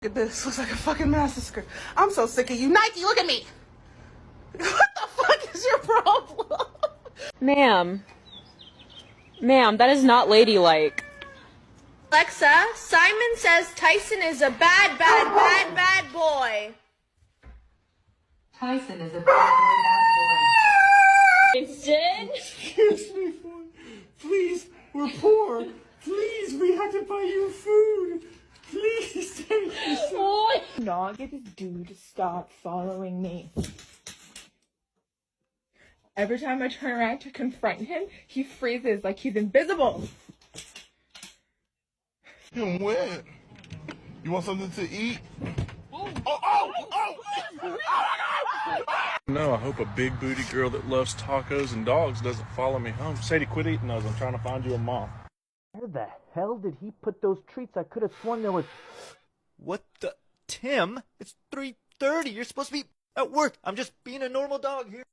Look at this. Looks like a fucking massacre. I'm so sick of you. Nike, look at me. What the fuck is your problem? Ma'am, that is not ladylike. Alexa, Simon says Tyson is a bad boy. Tyson is a bad boy. Winston? Excuse me, boy. Please, we're poor. Please, we have to buy you food. Please, take this. No, get this dude to stop following me. Every time I turn around to confront him, he freezes like he's invisible. Him when? You want something to eat? No, I hope a big booty girl that loves tacos and dogs doesn't follow me home. Sadie, quit eating those. I'm trying to find you a mom. Where the hell did he put those treats? I could have sworn there was... What the... Tim? It's 3:30. You're supposed to be at work. I'm just being a normal dog here.